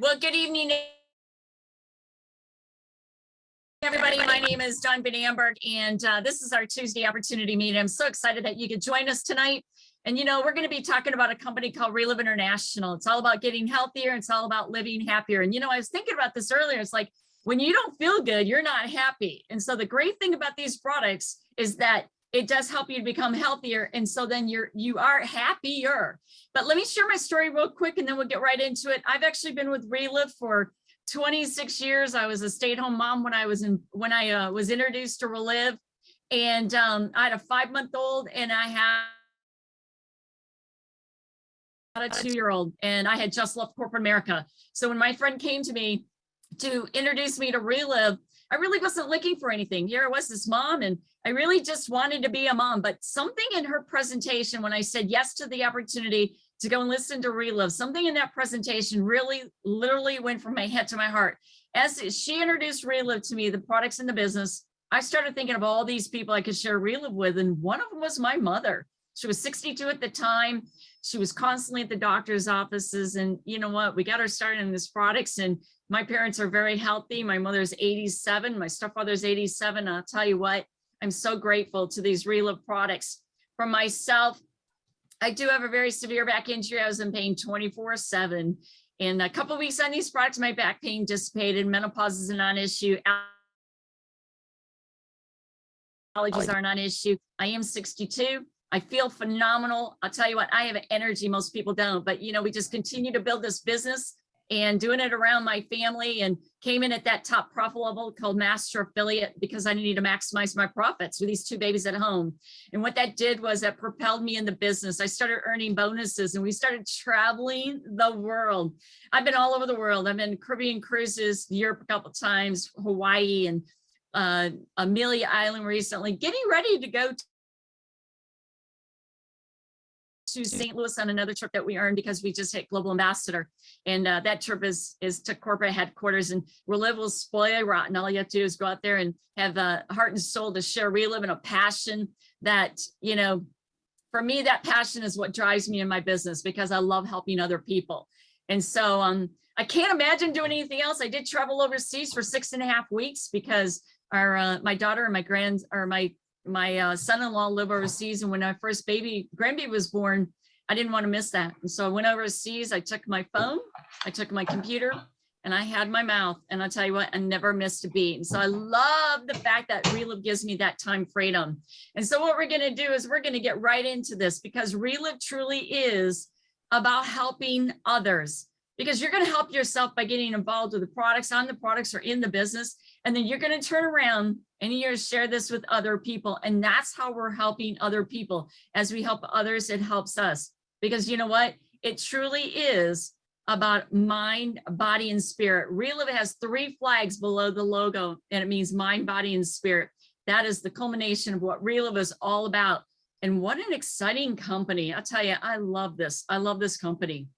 Well, good evening, everybody. My name is VanAmberg, and this is our Tuesday opportunity meeting. I'm so excited that you could join us tonight. And we're going to be talking about a company called Relive International. It's all about getting healthier. It's all about living happier. And I was thinking about this earlier. It's like when you don't feel good, you're not happy. And so the great thing about these products is that it does help you to become healthier. And so then you are happier. But let me share my story real quick, and then we'll get right into it. I've actually been with Relive for 26 years. I was a stay-at-home mom when I was introduced to Relive, and I had a 5-month-old, and I had a 2-year-old, and I had just left corporate America. So when my friend came to me to introduce me to Relive, I really wasn't looking for anything. Here I was, this mom, and I really just wanted to be a mom. But something in her presentation, when I said yes to the opportunity to go and listen to Relive, something in that presentation really literally went from my head to my heart. As she introduced Relive to me, the products in the business, I started thinking of all these people I could share Relive with, and one of them was my mother. She was 62 at the time. She was constantly at the doctor's offices, and you know what? We got her started in these products, and my parents are very healthy. My mother's 87, my stepfather's 87. I'll tell you what, I'm so grateful to these Relive products. For myself, I do have a very severe back injury. I was in pain 24/7. And a couple of weeks on these products, my back pain dissipated. Menopause is a non-issue. Allergies are a non-issue. I am 62. I feel phenomenal. I'll tell you what, I have energy most people don't, but we just continue to build this business and doing it around my family, and came in at that top profit level called master affiliate because I needed to maximize my profits with these 2 babies at home. And what that did was that propelled me in the business. I started earning bonuses, and we started traveling the world. I've been all over the world. I've been Caribbean cruises, Europe a couple of times, Hawaii, and Amelia Island recently, getting ready to go to St. Louis on another trip that we earned because we just hit global ambassador, and that trip is to corporate headquarters. And Relive will spoil you rotten. All you have to do is go out there and have a heart and soul to share Relive, and a passion that for me, that passion is what drives me in my business, because I love helping other people. And so I can't imagine doing anything else. I did travel overseas for 6.5 weeks because my daughter and my son-in-law live overseas, and when our first grandbaby was born, I didn't want to miss that. And so I went overseas. I took my phone, I took my computer, and I had my mouth, and I'll tell you what, I never missed a beat. And so I love the fact that Relive gives me that time freedom. And so what we're going to do is we're going to get right into this, because Relive truly is about helping others, because you're going to help yourself by getting involved with the products, on the products, or in the business. And then you're going to turn around and you're going to share this with other people. And that's how we're helping other people. As we help others, it helps us. Because you know what? It truly is about mind, body, and spirit. Relive has 3 flags below the logo, and it means mind, body, and spirit. That is the culmination of what Relive is all about. And what an exciting company. I'll tell you, I love this. I love this company.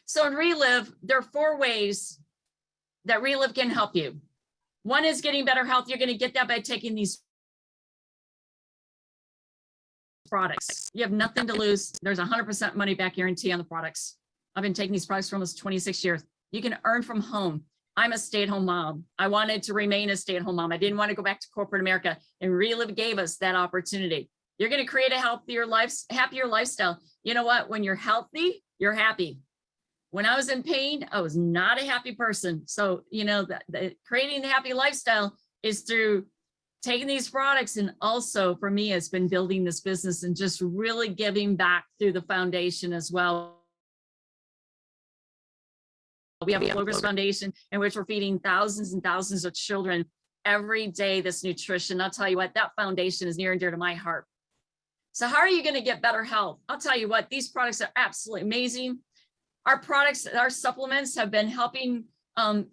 So in Relive, there are 4 ways that Relive can help you. One is getting better health. You're going to get that by taking these products. You have nothing to lose. There's 100% money back guarantee on the products. I've been taking these products for almost 26 years. You can earn from home. I'm a stay-at-home mom. I wanted to remain a stay-at-home mom. I didn't want to go back to corporate America, and Relive gave us that opportunity. You're going to create a happier lifestyle. You know what? When you're healthy, you're happy. When I was in pain, I was not a happy person. So, creating the happy lifestyle is through taking these products. And also for me, it's been building this business and just really giving back through the foundation as well. We have a Clover's Foundation, in which we're feeding thousands and thousands of children every day this nutrition. I'll tell you what, that foundation is near and dear to my heart. So how are you going to get better health? I'll tell you what, these products are absolutely amazing. Our products, our supplements have been helping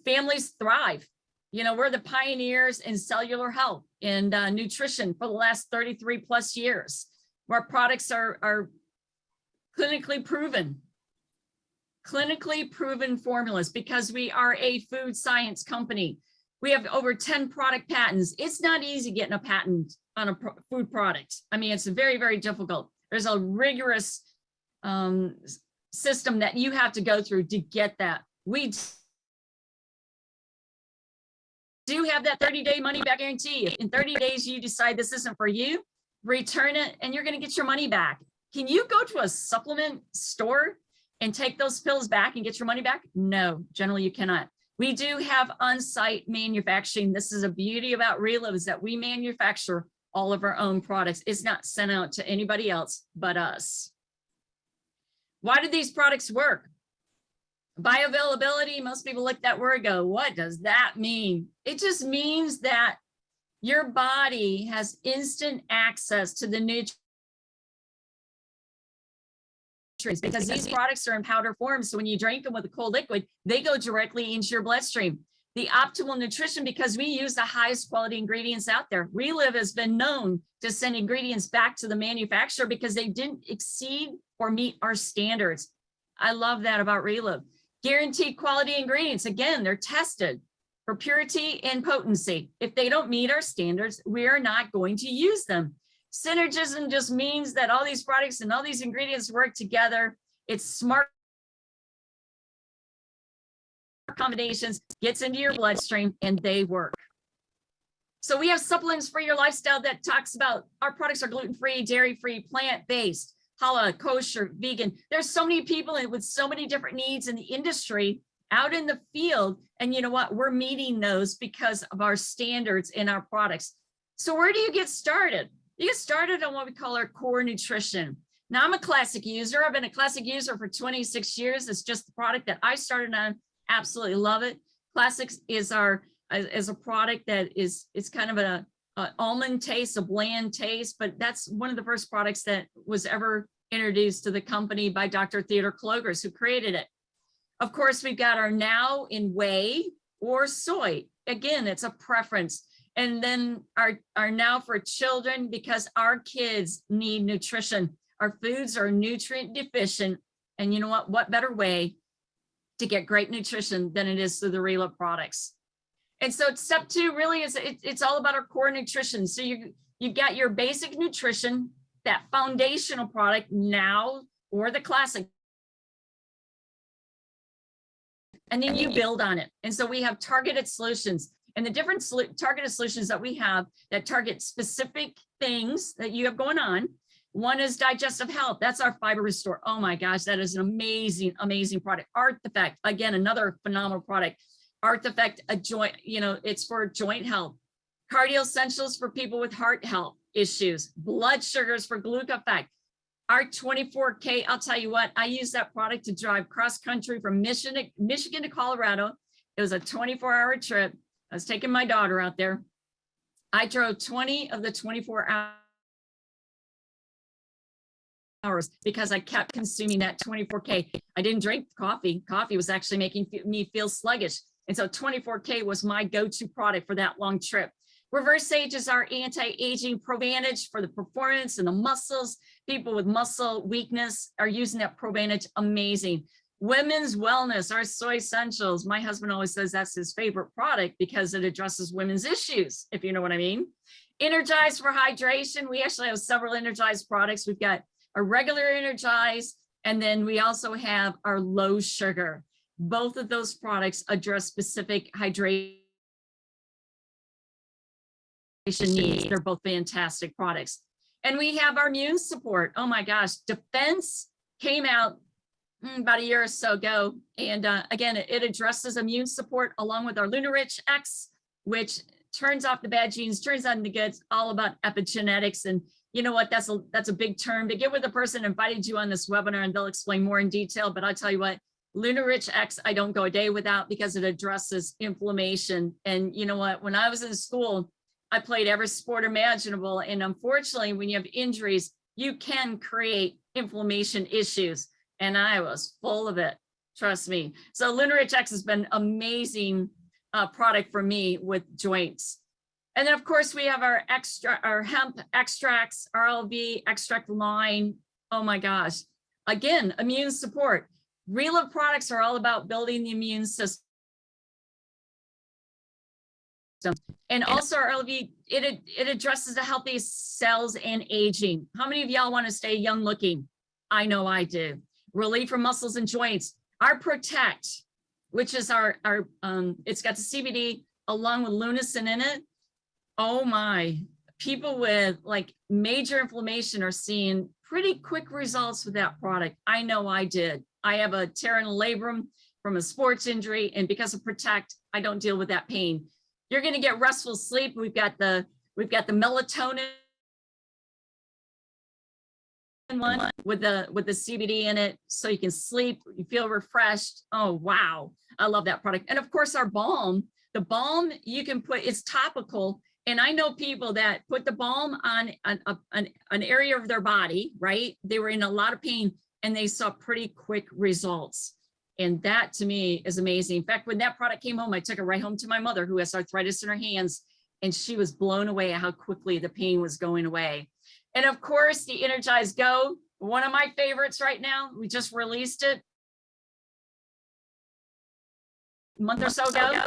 families thrive. We're the pioneers in cellular health and nutrition for the last 33 plus years. Our products are clinically proven formulas, because we are a food science company. We have over 10 product patents. It's not easy getting a patent on a food product. I mean, it's very, very difficult. There's a rigorous system that you have to go through to get that. We do have that 30-day money back guarantee. If in 30 days you decide this isn't for you, return it and you're going to get your money back. Can you go to a supplement store and take those pills back and get your money back? No, generally you cannot. We do have on-site manufacturing. This is a beauty about Relive, is that we manufacture all of our own products. It's not sent out to anybody else but us. Why do these products work? Bioavailability, most people look at that word and go, what does that mean? It just means that your body has instant access to the nutrients, because these products are in powder form. So when you drink them with a cold liquid, they go directly into your bloodstream. The optimal nutrition, because we use the highest quality ingredients out there. Relive has been known to send ingredients back to the manufacturer because they didn't exceed or meet our standards. I love that about Relive. Guaranteed quality ingredients. Again, they're tested for purity and potency. If they don't meet our standards, we are not going to use them. Synergism just means that all these products and all these ingredients work together. It's smart combinations, gets into your bloodstream, and they work. So we have supplements for your lifestyle that talks about our products are gluten-free, dairy-free, plant-based, halal, kosher, vegan. There's so many people with so many different needs in the industry out in the field. And you know what? We're meeting those because of our standards in our products. So where do you get started? You get started on what we call our core nutrition. Now, I'm a classic user. I've been a classic user for 26 years. It's just the product that I started on. Absolutely love it. Classics is a product that it's kind of an almond taste, a bland taste, but that's one of the first products that was ever introduced to the company by Dr. Theodore Klogers, who created it. Of course, we've got our now in whey or soy. Again, it's a preference. And then our now for children, because our kids need nutrition. Our foods are nutrient deficient. And you know what? What better way to get great nutrition than it is through the Relive products? And so step two really is it's all about our core nutrition. So you've got your basic nutrition, that foundational product now or the classic, and then you build on it. And so we have targeted solutions, and the different targeted solutions that we have that target specific things that you have going on. One is digestive health. That's our fiber restore. Oh my gosh, that is an amazing, amazing product. Artifact, again, another phenomenal product. Artifact, a joint, it's for joint health. Cardio essentials for people with heart health issues. Blood sugars for glucophage. Our 24K, I'll tell you what, I use that product to drive cross country from Michigan to Colorado. It was a 24-hour trip. I was taking my daughter out there. I drove 20 of the 24 hours because I kept consuming that 24K. I didn't drink coffee. Coffee was actually making me feel sluggish. And so 24K was my go-to product for that long trip. Reverse Age is our anti-aging Provantage for the performance and the muscles. People with muscle weakness are using that Provantage. Amazing. Women's wellness, our soy essentials. My husband always says that's his favorite product because it addresses women's issues, if you know what I mean. Energize for hydration. We actually have several Energize products. We've got a regular Energize, and then we also have our low sugar. Both of those products address specific hydration needs. They're both fantastic products. And we have our immune support. Oh my gosh, Defense came out about a year or so ago. And again, it addresses immune support along with our Lunarich X, which turns off the bad genes, turns on the goods, all about epigenetics. And you know what, that's a big term. To get with a person invited you on this webinar and they'll explain more in detail, but I'll tell you what, Lunarich X, I don't go a day without because it addresses inflammation. And you know what, when I was in school, I played every sport imaginable. And unfortunately, when you have injuries, you can create inflammation issues. And I was full of it, trust me. So Lunarich X has been amazing product for me with joints. And then of course we have our hemp extracts, RLV extract line. Oh my gosh. Again, immune support. Relive products are all about building the immune system. And also our LV, it addresses the healthy cells and aging. How many of y'all want to stay young looking? I know I do. Relief from muscles and joints. Our Protect, which is it's got the CBD along with lunicin in it. Oh my, people with like major inflammation are seeing pretty quick results with that product. I know I did. I have a tear in the labrum from a sports injury, and because of Protect, I don't deal with that pain. You're going to get restful sleep. We've got the melatonin one with the CBD in it, so you can sleep, you feel refreshed. Oh wow, I love that product. And of course our balm, the balm you can put, it's topical, and I know people that put the balm on an area of their body, right? They were in a lot of pain and they saw pretty quick results. And that to me is amazing. In fact, when that product came home, I took it right home to my mother who has arthritis in her hands, and she was blown away at how quickly the pain was going away. And of course, the Energize Go, one of my favorites right now. We just released it a month or so ago.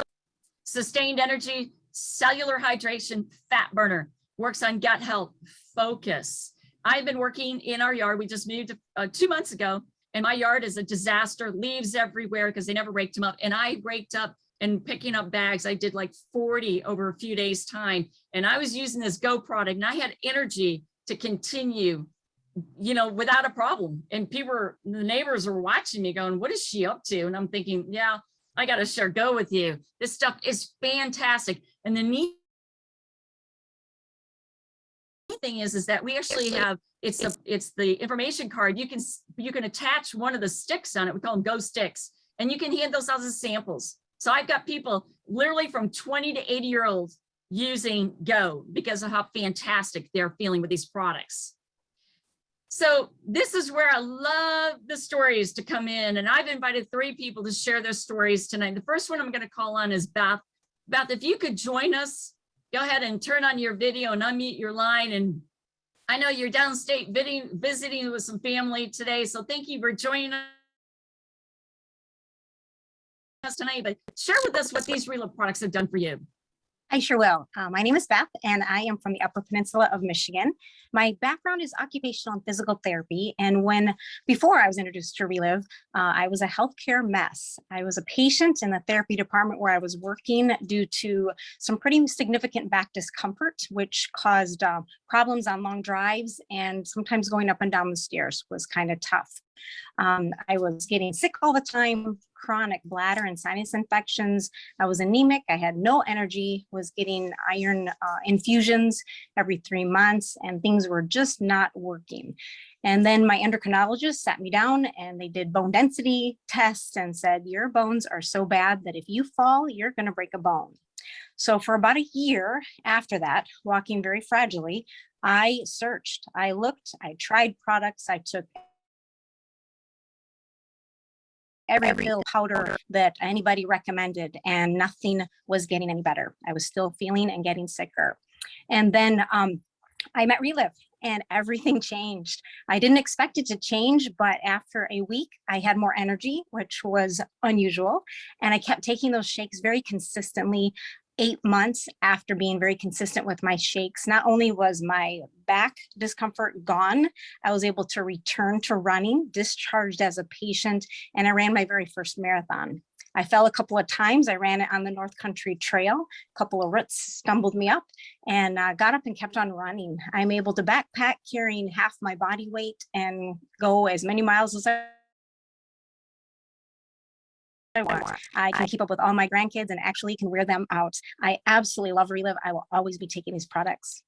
Sustained energy, cellular hydration, fat burner, works on gut health, focus. I've been working in our yard. We just moved 2 months ago, and my yard is a disaster, leaves everywhere because they never raked them up. And I raked up and picking up bags. I did like 40 over a few days time. And I was using this Go product, and I had energy to continue, you know, without a problem. And the neighbors are watching me going, what is she up to? And I'm thinking, yeah, I got to share Go with you. This stuff is fantastic. And the neat thing is that we actually have, it's the information card. You can attach one of the sticks on it. We call them Go sticks, and you can hand those out as samples. So I've got people literally from 20 to 80-year-olds using Go because of how fantastic they're feeling with these products. So this is where I love the stories to come in. And I've invited 3 people to share their stories tonight. The first one I'm going to call on is Beth. Beth, if you could join us, go ahead and turn on your video and unmute your line. And I know you're downstate visiting with some family today, so thank you for joining us tonight. But share with us what these Relive products have done for you. I sure will. My name is Beth, and I am from the Upper Peninsula of Michigan. My background is occupational and physical therapy. And before I was introduced to Relive, I was a healthcare mess. I was a patient in the therapy department where I was working due to some pretty significant back discomfort, which caused problems on long drives, and sometimes going up and down the stairs was kind of tough. I was getting sick all the time, chronic bladder and sinus infections. I was anemic. I had no energy, was getting iron infusions every 3 months, and things were just not working. And then my endocrinologist sat me down and they did bone density tests and said, your bones are so bad that if you fall, you're going to break a bone. So for about a year after that, walking very fragilely, I searched, I looked, I tried products, I took every pill powder that anybody recommended, and nothing was getting any better. I was still feeling and getting sicker. And then I met Relive, and everything changed. I didn't expect it to change, but after a week, I had more energy, which was unusual. And I kept taking those shakes very consistently. 8 months after being very consistent with my shakes, not only was my back discomfort gone, I was able to return to running, discharged as a patient, and I ran my very first marathon. I fell a couple of times. I ran it on the North Country Trail. A couple of roots stumbled me up, and got up and kept on running. I'm able to backpack carrying half my body weight and go as many miles as I want. I can keep up with all my grandkids and actually can wear them out. I absolutely love Relive. I will always be taking these products.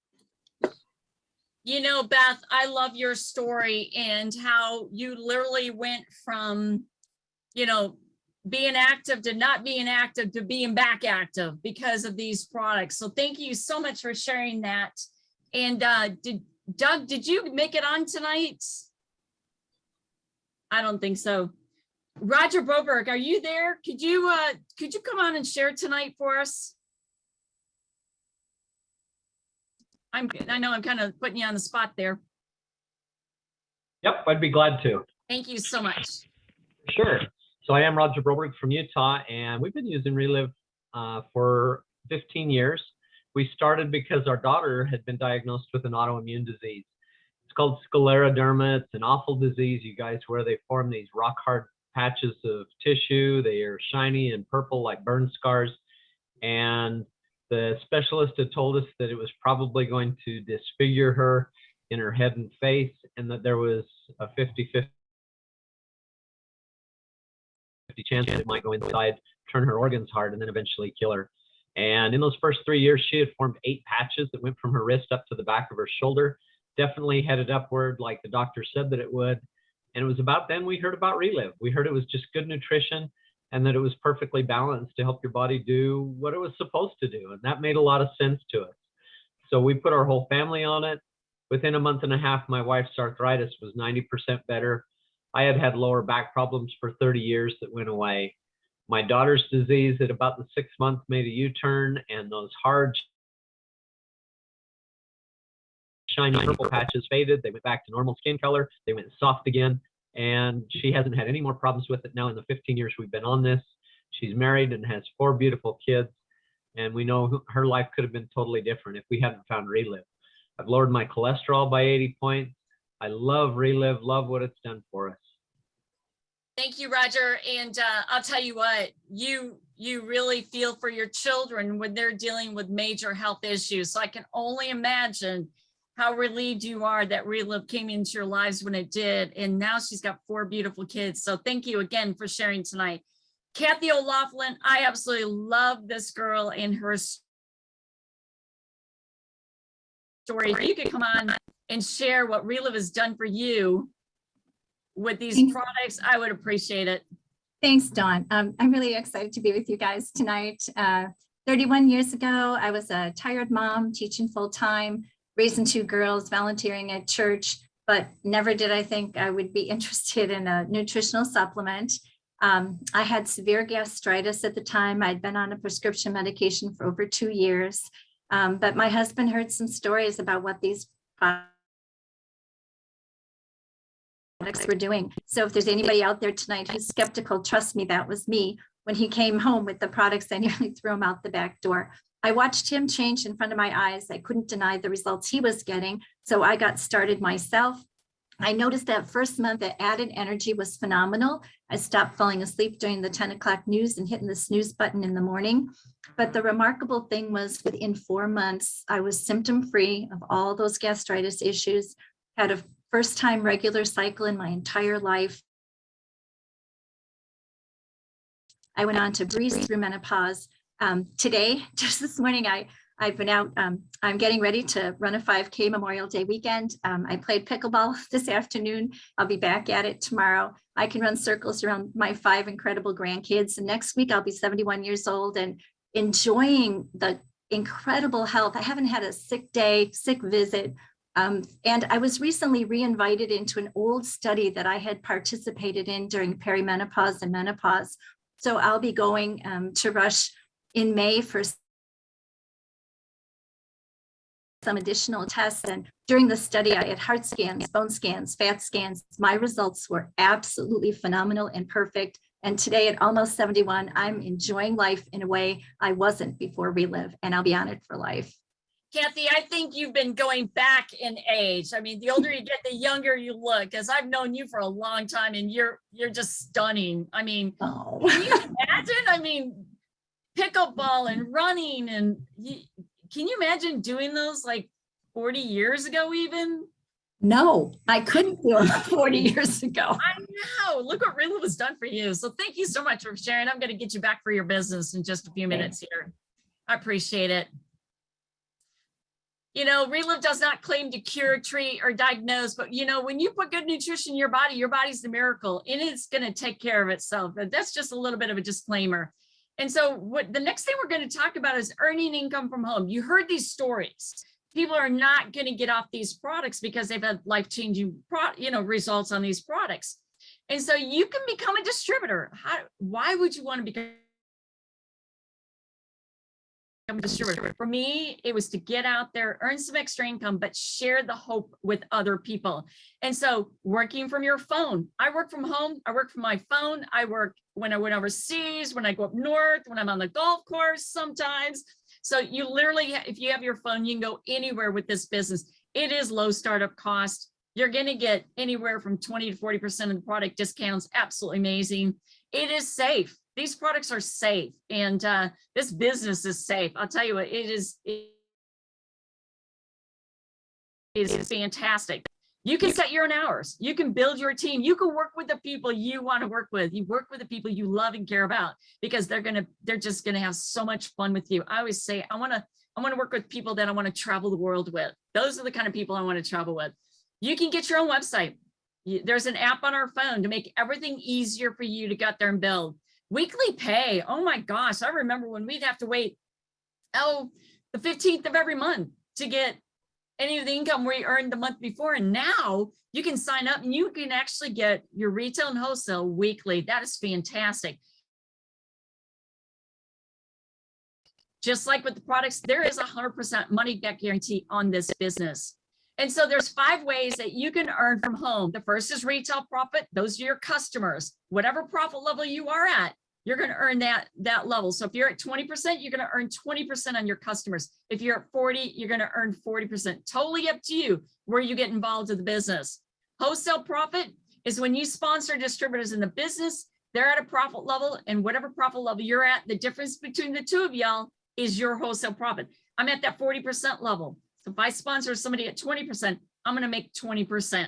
You know, Beth, I love your story and how you literally went from, you know, being active to not being active to being back active because of these products. So thank you so much for sharing that. And Doug, did you make it on tonight? I don't think so. Roger Broberg, are you there? Could you come on and share tonight for us? I know I'm kind of putting you on the spot there. Yep, I'd be glad to. Thank you so much. Sure. So I am Roger Broberg from Utah, and we've been using Relive for 15 years. We started because our daughter had been diagnosed with an autoimmune disease. It's called scleroderma. It's an awful disease, you guys, where they form these rock hard patches of tissue. They are shiny and purple like burn scars. And the specialist had told us that it was probably going to disfigure her in her head and face, and that there was a 50-50 chance that it might go inside, turn her organs hard, and then eventually kill her. And in those first 3 years, she had formed 8 patches that went from her wrist up to the back of her shoulder, definitely headed upward like the doctor said that it would. And it was about then we heard about Relive. We heard it was just good nutrition and that it was perfectly balanced to help your body do what it was supposed to do. And that made a lot of sense to us. So we put our whole family on it. Within a month and a half, my wife's arthritis was 90% better. I had had lower back problems for 30 years that went away. My daughter's disease at about the 6th month made a U-turn, and those hard, shiny purple patches faded. They went back to normal skin color. They went soft again, and she hasn't had any more problems with it now in the 15 years we've been on this. She's married and has 4 beautiful kids, and we know her life could have been totally different if we hadn't found Relive. I've lowered my cholesterol by 80 points. I love Relive, love what it's done for us. Thank you, Roger. And I'll tell you what, you really feel for your children when they're dealing with major health issues. So I can only imagine how relieved you are that Relive came into your lives when it did. And now she's got 4 beautiful kids. So thank you again for sharing tonight. Kathy O'Loughlin, I absolutely love this girl and her story. If you could come on and share what Relive has done for you with these products, I would appreciate it. Thanks, Dawn. I'm really excited to be with you guys tonight. 31 years ago, I was a tired mom, teaching full-time, raising 2 girls, volunteering at church, but never did I think I would be interested in a nutritional supplement. I had severe gastritis at the time. I'd been on a prescription medication for over 2 years, but my husband heard some stories about what these products were doing. So if there's anybody out there tonight who's skeptical, trust me, that was me. When he came home with the products, I nearly threw him out the back door. I watched him change in front of my eyes. I couldn't deny the results he was getting. So I got started myself. I noticed that first month that added energy was phenomenal. I stopped falling asleep during the 10 o'clock news and hitting the snooze button in the morning. But the remarkable thing was within 4 months, I was symptom-free of all those gastritis issues, had a first-time regular cycle in my entire life. I went on to breeze through menopause. Today, just this morning, I've been out, I'm getting ready to run a 5K Memorial Day weekend. I played pickleball this afternoon. I'll be back at it tomorrow. I can run circles around my 5 incredible grandkids. And next week, I'll be 71 years old and enjoying the incredible health. I haven't had a sick day, sick visit. And I was recently re-invited into an old study that I had participated in during perimenopause and menopause. So I'll be going to Rush in May for some additional tests. And during the study, I had heart scans, bone scans, fat scans. My results were absolutely phenomenal and perfect. And today at almost 71, I'm enjoying life in a way I wasn't before Relive, and I'll be on it for life. Kathy, I think you've been going back in age. I mean, the older you get, the younger you look, because I've known you for a long time and you're just stunning. I mean, Oh. Can you imagine? I mean, pickleball and running, and can you imagine doing those like 40 years ago even? No, I couldn't do it 40 years ago. I know. Look what Relive has done for you. So thank you so much for sharing. I'm going to get you back for your business in just a few minutes here. I appreciate it. You know, Relive does not claim to cure, treat, or diagnose, but you know, when you put good nutrition in your body's the miracle, and it's going to take care of itself. But that's just a little bit of a disclaimer. And so what the next thing we're going to talk about is earning income from home. You heard these stories. People are not going to get off these products because they've had life-changing results on these products. And so you can become a distributor. Why would you want to become a distributor? For me, it was to get out there, earn some extra income, but share the hope with other people. And so working from your phone, I work from home, I work from my phone, I work when I went overseas, when I go up north, when I'm on the golf course sometimes. So you literally, if you have your phone, you can go anywhere with this business. It is low startup cost. You're going to get anywhere from 20 to 40% of the product discounts. Absolutely amazing. It is safe. These products are safe, and this business is safe. I'll tell you what, it is fantastic. You can set your own hours. You can build your team. You can work with the people you want to work with. You work with the people you love and care about, because they're just gonna have so much fun with you. I always say, I want to work with people that I want to travel the world with. Those are the kind of people I want to travel with. You can get your own website. There's an app on our phone to make everything easier for you to get there and build. Weekly pay. Oh my gosh. I remember when we'd have to wait, the 15th of every month to get any of the income we earned the month before. And now you can sign up and you can actually get your retail and wholesale weekly. That is fantastic. Just like with the products, there is 100% money back guarantee on this business. And so there's 5 ways that you can earn from home. The first is retail profit. Those are your customers. Whatever profit level you are at, you're going to earn that level. So if you're at 20%, you're going to earn 20% on your customers. If you're at 40, you're going to earn 40%. Totally up to you where you get involved in the business. Wholesale profit is when you sponsor distributors in the business, they're at a profit level, and whatever profit level you're at, the difference between the two of y'all is your wholesale profit. I'm at that 40% level. So if I sponsor somebody at 20%, I'm going to make 20%.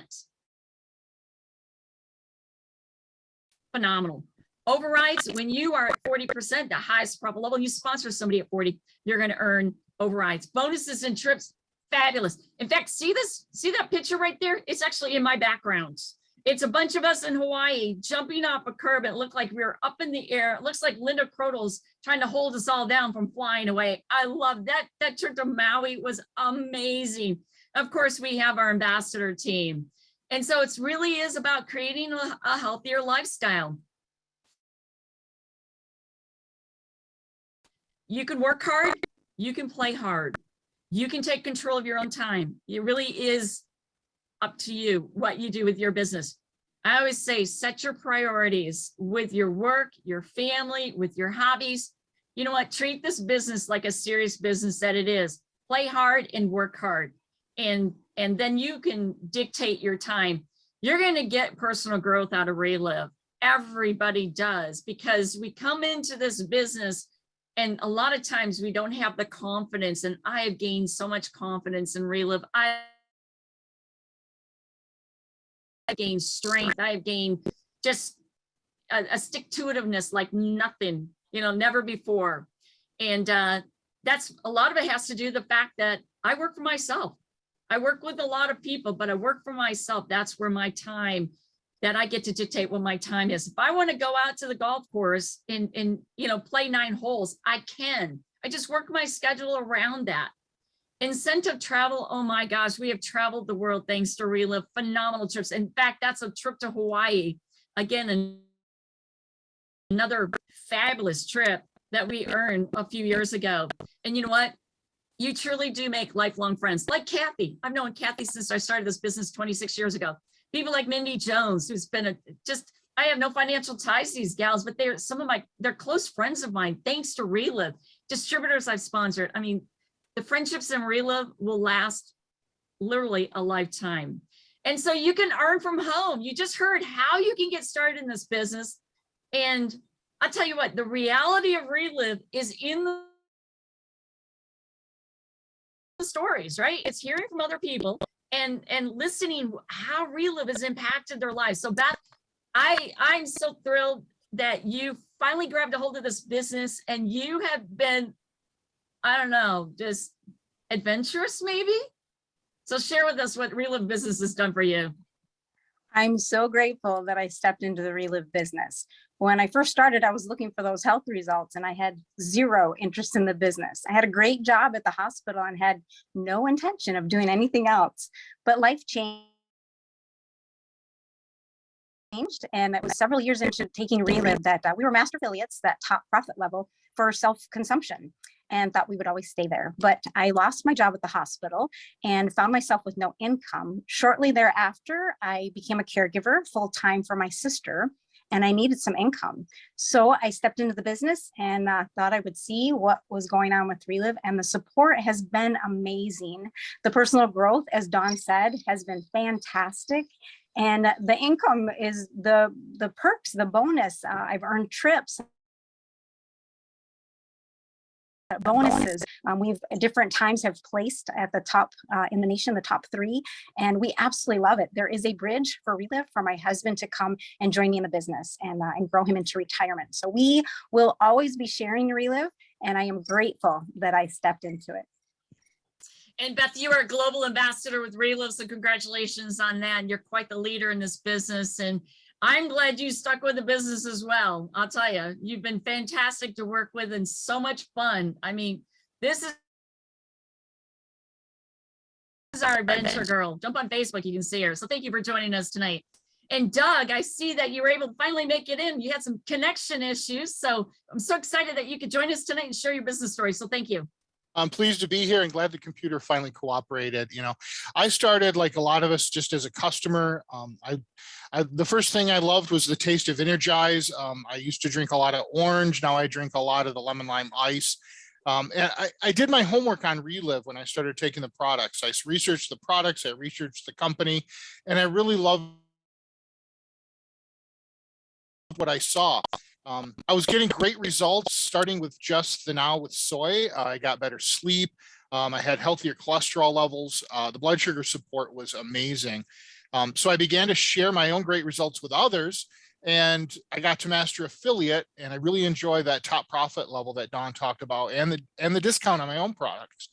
Phenomenal. Overrides, when you are at 40%, the highest profit level, you sponsor somebody at 40, you're going to earn overrides. Bonuses and trips, fabulous. In fact, see that picture right there? It's actually in my background. It's a bunch of us in Hawaii jumping off a curb. It looked like we were up in the air. It looks like Linda Crodle's trying to hold us all down from flying away. I love that. That trip to Maui was amazing. Of course, we have our ambassador team. And so it really is about creating a healthier lifestyle. You can work hard, you can play hard, you can take control of your own time. It really is up to you what you do with your business. I always say, set your priorities with your work, your family, with your hobbies. You know what? Treat this business like a serious business that it is. Play hard and work hard. And then you can dictate your time. You're going to get personal growth out of Relive. Everybody does, because we come into this business and a lot of times we don't have the confidence. And I have gained so much confidence in Relive. I've gained strength. I've gained just a stick-to-itiveness like nothing, never before. And that's a lot of it has to do with the fact that I work for myself. I work with a lot of people, but I work for myself. That's where my time, that I get to dictate what my time is. If I want to go out to the golf course and play 9 holes, I can. I just work my schedule around that. Incentive travel, oh my gosh, we have traveled the world thanks to Relive. Phenomenal trips. In fact, that's a trip to Hawaii. Again, another fabulous trip that we earned a few years ago. And you know what? You truly do make lifelong friends. Like Kathy. I've known Kathy since I started this business 26 years ago. People like Mindy Jones, who's been I have no financial ties to these gals, but they're close friends of mine, thanks to Relive. Distributors I've sponsored. I mean, the friendships in Relive will last literally a lifetime. And so you can earn from home. You just heard how you can get started in this business. And I'll tell you what, the reality of Relive is in the stories, right? It's hearing from other people and listening how Relive has impacted their lives. So Beth, I'm so thrilled that you finally grabbed a hold of this business, and you have been, I don't know, just adventurous maybe? So share with us what Relive business has done for you. I'm so grateful that I stepped into the Relive business. When I first started, I was looking for those health results and I had zero interest in the business. I had a great job at the hospital and had no intention of doing anything else, but life changed. And it was several years into taking Relive that we were master affiliates, that top profit level for self-consumption, and thought we would always stay there. But I lost my job at the hospital and found myself with no income. Shortly thereafter, I became a caregiver full-time for my sister. and I needed some income. So I stepped into the business and thought I would see what was going on with Relive, and the support has been amazing. The personal growth, as Dawn said, has been fantastic. And the income is the perks, the bonus. I've earned trips, bonuses. We've at different times have placed at the top in the nation, the top 3, and we absolutely love it. There is a bridge for Relive for my husband to come and join me in the business and grow him into retirement. So we will always be sharing Relive, and I am grateful that I stepped into it. And Beth, you are a global ambassador with Relive, so congratulations on that. And you're quite the leader in this business. And I'm glad you stuck with the business as well. I'll tell you, you've been fantastic to work with and so much fun. I mean, this is our adventure girl. Jump on Facebook, you can see her. So thank you for joining us tonight. And Doug, I see that you were able to finally make it in. You had some connection issues. So I'm so excited that you could join us tonight and share your business story. So thank you. I'm pleased to be here and glad the computer finally cooperated. You know, I started like a lot of us just as a customer. The first thing I loved was the taste of Energize. I used to drink a lot of orange. Now I drink a lot of the lemon lime ice. And I did my homework on Relive when I started taking the products. I researched the products, I researched the company, and I really loved what I saw. I was getting great results starting with just the Now with soy. I got better sleep. I had healthier cholesterol levels. The blood sugar support was amazing. So I began to share my own great results with others, and I got to master affiliate, and I really enjoy that top profit level that Dawn talked about, and the discount on my own products.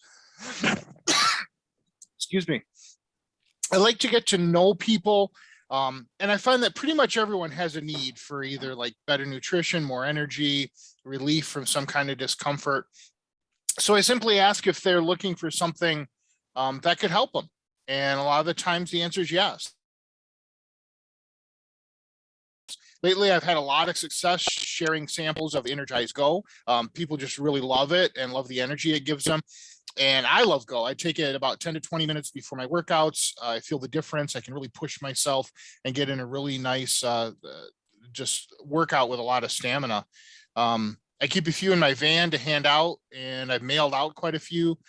Excuse me. I like to get to know people. And I find that pretty much everyone has a need for either like better nutrition, more energy, relief from some kind of discomfort. So I simply ask if they're looking for something that could help them. And a lot of the times the answer is yes. Lately, I've had a lot of success sharing samples of Energize Go. People just really love it and love the energy it gives them. And I love Go. I take it about 10 to 20 minutes before my workouts. I feel the difference. I can really push myself and get in a really nice just workout with a lot of stamina. I keep a few in my van to hand out, and I've mailed out quite a few.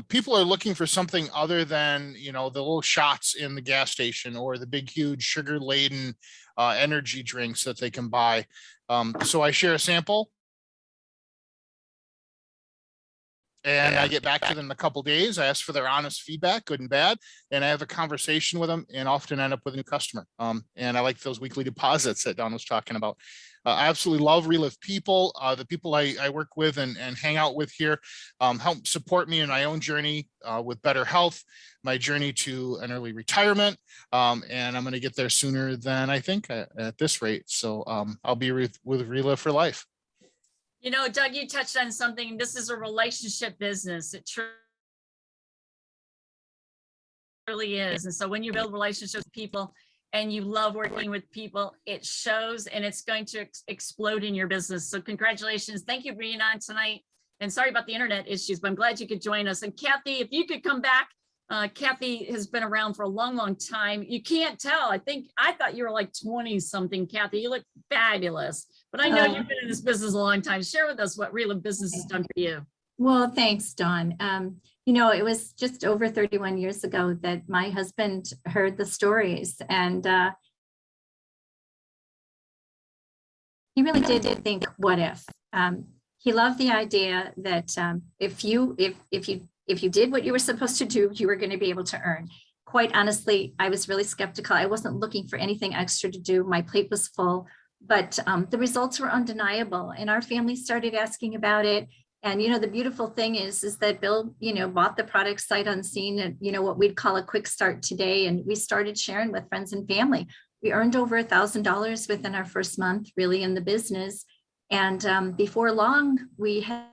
People are looking for something other than, you know, the little shots in the gas station or the big, huge sugar-laden energy drinks that they can buy. So I share a sample, and I get back to them in a couple of days. I ask for their honest feedback, good and bad, and I have a conversation with them and often end up with a new customer. And I like those weekly deposits that Don was talking about. I absolutely love Relive people. The people I work with and hang out with here help support me in my own journey with better health, my journey to an early retirement. And I'm going to get there sooner than I think at this rate. So I'll be with Relive for life. You know, Doug, you touched on something. This is a relationship business. It truly is. And so when you build relationships with people and you love working with people, it shows, and it's going to explode in your business. So congratulations. Thank you for being on tonight. And sorry about the internet issues, but I'm glad you could join us. And Kathy, if you could come back. Kathy has been around for a long, long time. You can't tell. I thought you were like 20 something, Kathy. You look fabulous, but I know you've been in this business a long time. Share with us what Relive Business has done for you. Well, thanks, Dawn. You know, it was just over 31 years ago that my husband heard the stories, and he really did think, what if? He loved the idea that if you did what you were supposed to do, you were going to be able to earn. Quite honestly, I was really skeptical. I wasn't looking for anything extra to do. My plate was full, but the results were undeniable, and our family started asking about it. And, you know, the beautiful thing is that Bill, you know, bought the product sight unseen and, you know, what we'd call a quick start today. And we started sharing with friends and family. We earned over $1,000 within our first month, really, in the business. And before long, we had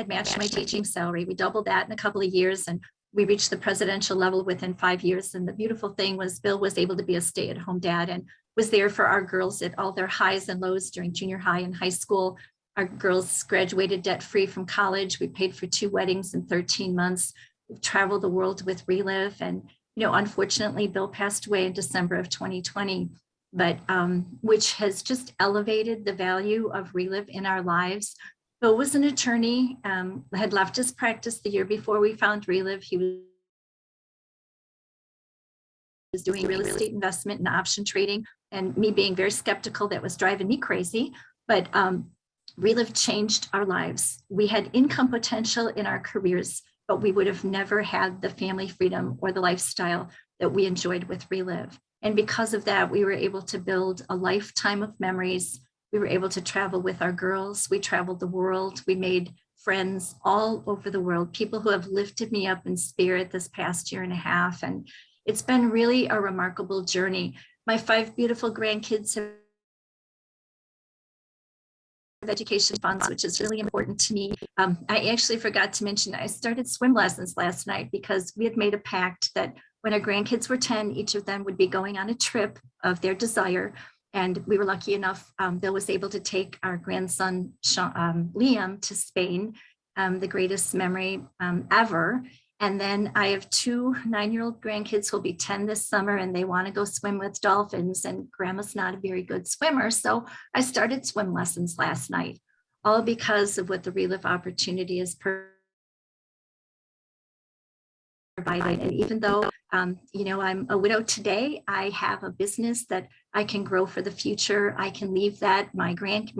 matched my teaching salary. We doubled that in a couple of years, and we reached the presidential level within 5 years. And the beautiful thing was Bill was able to be a stay-at-home dad and was there for our girls at all their highs and lows during junior high and high school. Our girls graduated debt-free from college. We paid for 2 weddings in 13 months. We've traveled the world with Relive. And, Unfortunately, Bill passed away in December of 2020, but which has just elevated the value of Relive in our lives. Bill was an attorney, had left his practice the year before we found Relive. He was doing real estate investment and option trading, and me being very skeptical, that was driving me crazy. But Relive changed our lives. We had income potential in our careers, but we would have never had the family freedom or the lifestyle that we enjoyed with Relive. And because of that, we were able to build a lifetime of memories. We were able to travel with our girls. We traveled the world. We made friends all over the world, people who have lifted me up in spirit this past year and a half. And it's been really a remarkable journey. My 5 beautiful grandkids have education funds, which is really important to me. I actually forgot to mention, I started swim lessons last night because we had made a pact that when our grandkids were 10, each of them would be going on a trip of their desire. And we were lucky enough, Bill was able to take our grandson, Liam, to Spain, the greatest memory ever. And then I have 2 9-year-old grandkids who will be 10 this summer, and they want to go swim with dolphins, and grandma's not a very good swimmer. So I started swim lessons last night, all because of what the Relive opportunity is providing. And even though, I'm a widow today, I have a business that I can grow for the future. I can leave that. My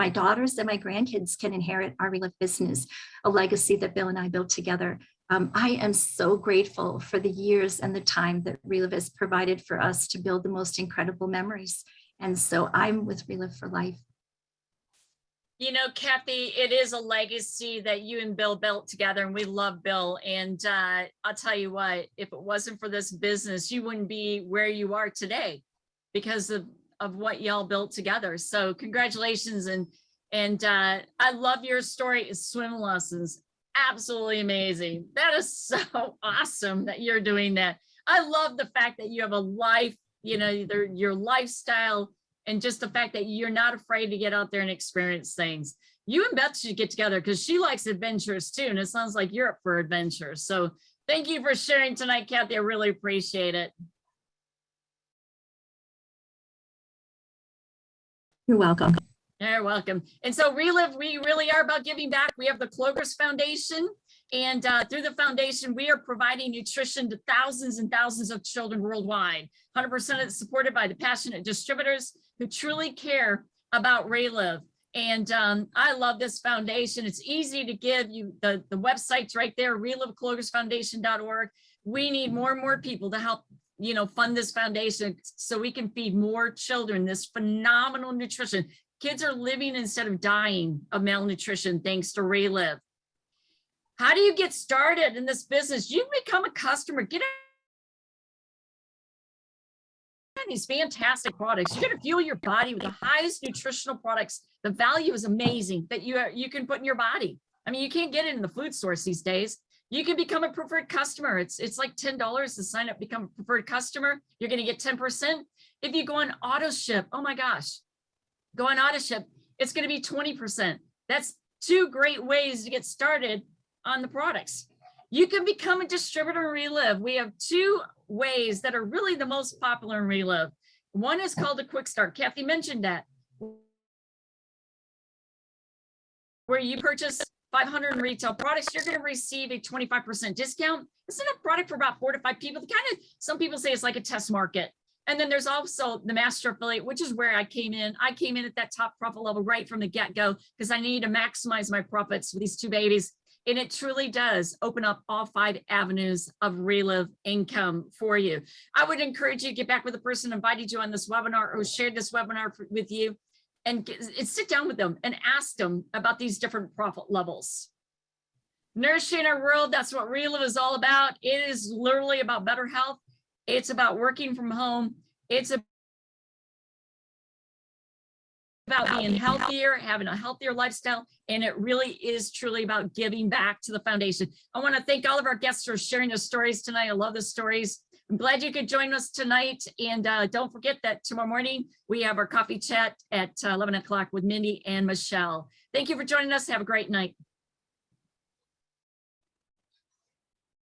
daughters and my grandkids can inherit our Relive business, a legacy that Bill and I built together. I am so grateful for the years and the time that Relive has provided for us to build the most incredible memories. And so I'm with Relive for life. Kathy, it is a legacy that you and Bill built together, and we love Bill. And I'll tell you what, if it wasn't for this business, you wouldn't be where you are today because of what y'all built together. So congratulations. And I love your story, swim lessons. Absolutely amazing. That is so awesome that you're doing that. I love the fact that you have a life, your lifestyle, and just the fact that you're not afraid to get out there and experience things. You and Beth should get together because she likes adventures too. And it sounds like you're up for adventures. So thank you for sharing tonight, Kathy. I really appreciate it. You're welcome. You're welcome. And so Relive, we really are about giving back. We have the Cloakers Foundation, and through the foundation, we are providing nutrition to thousands and thousands of children worldwide. 100% is supported by the passionate distributors who truly care about Relive. And I love this foundation. It's easy to give. You the website's right there, relivecloakersfoundation.org. We need more and more people to help fund this foundation so we can feed more children this phenomenal nutrition. Kids are living instead of dying of malnutrition thanks to Relive. How do you get started in this business? You become a customer. Get these fantastic products. You're going to fuel your body with the highest nutritional products. The value is amazing that you can put in your body. I mean, you can't get it in the food source these days. You can become a preferred customer. It's like $10 to sign up, become a preferred customer. You're going to get 10%. If you go on auto ship, oh my gosh, go on auto ship, it's going to be 20%. That's 2 great ways to get started on the products. You can become a distributor in Relive. We have 2 ways that are really the most popular in Relive. One is called a quick start. Kathy mentioned that, where you purchase 500 in retail products, you're going to receive a 25% discount. It's enough product for about 4 to 5 people. Some people say it's like a test market. And then there's also the master affiliate, which is where I came in. I came in at that top profit level right from the get-go because I need to maximize my profits with these 2 babies. And it truly does open up all 5 avenues of Relive income for you. I would encourage you to get back with the person who invited you on this webinar or shared this webinar with you and sit down with them and ask them about these different profit levels. Nourishing our world, that's what Relive is all about. It is literally about better health. It's about working from home. It's about being healthier, having a healthier lifestyle, and it really is truly about giving back to the foundation. I want to thank all of our guests for sharing their stories tonight. I love the stories. I'm glad you could join us tonight, and don't forget that tomorrow morning we have our coffee chat at 11 o'clock with Mindy and Michelle. Thank you for joining us. Have a great night.